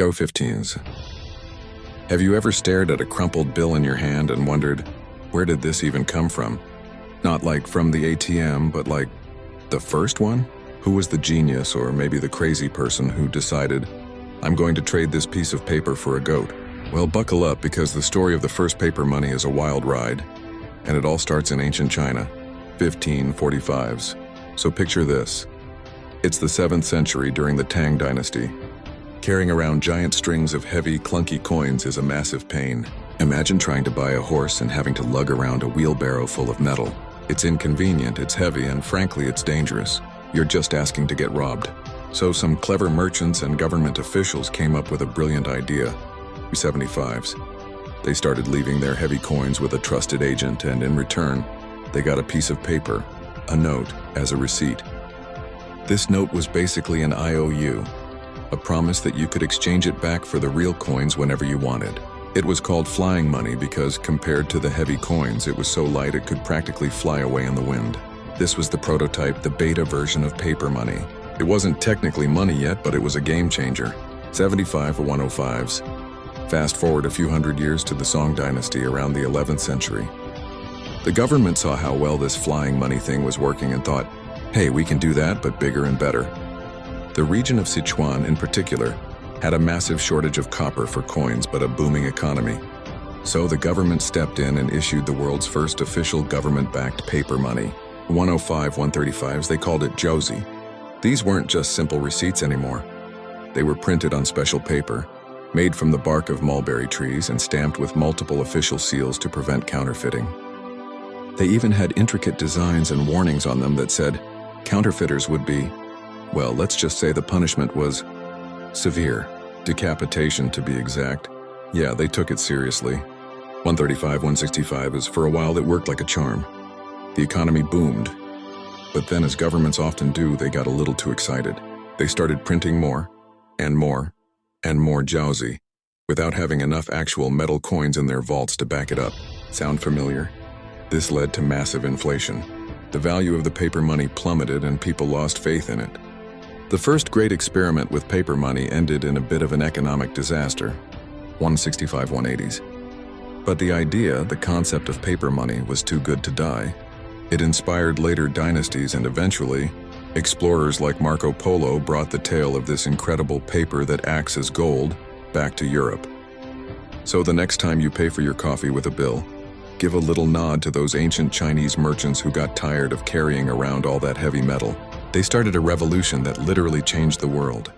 Joe 15s. Have you ever stared at a crumpled bill in your hand and wondered, where did this even come from? Not like from the ATM, but like the first one? Who was the genius or maybe the crazy person who decided, I'm going to trade this piece of paper for a goat? Well, buckle up because the story of the first paper money is a wild ride, and it all starts in ancient China, 1545s. So picture this. It's the 7th century during the Tang Dynasty. Carrying around giant strings of heavy, clunky coins is a massive pain. Imagine trying to buy a horse and having to lug around a wheelbarrow full of metal. It's inconvenient, it's heavy, and frankly, it's dangerous. You're just asking to get robbed. So some clever merchants and government officials came up with a brilliant idea. 75s. They started leaving their heavy coins with a trusted agent, and in return, they got a piece of paper, a note, as a receipt. This note was basically an IOU, a promise that you could exchange it back for the real coins whenever you wanted. It was called flying money because, compared to the heavy coins, it was so light it could practically fly away in the wind. This was the prototype, the beta version of paper money. It wasn't technically money yet, but it was a game changer. 75 or 105s. Fast forward a few hundred years to the Song Dynasty around the 11th century. The government saw how well this flying money thing was working and thought, hey, we can do that, but bigger and better. The region of Sichuan, in particular, had a massive shortage of copper for coins but a booming economy. So the government stepped in and issued the world's first official government-backed paper money. 105, 135s, they called it Jiaozi. These weren't just simple receipts anymore. They were printed on special paper, made from the bark of mulberry trees and stamped with multiple official seals to prevent counterfeiting. They even had intricate designs and warnings on them that said counterfeiters would be, well, let's just say the punishment was severe. Decapitation, to be exact. Yeah, they took it seriously. 135, 165 is, for a while, it worked like a charm. The economy boomed. But then, as governments often do, they got a little too excited. They started printing more, and more, and more Jiaozi, without having enough actual metal coins in their vaults to back it up. Sound familiar? This led to massive inflation. The value of the paper money plummeted and people lost faith in it. The first great experiment with paper money ended in a bit of an economic disaster, 165, 180s. But the idea, the concept of paper money, was too good to die. It inspired later dynasties, and eventually, explorers like Marco Polo brought the tale of this incredible paper that acts as gold back to Europe. So the next time you pay for your coffee with a bill, give a little nod to those ancient Chinese merchants who got tired of carrying around all that heavy metal. They started a revolution that literally changed the world.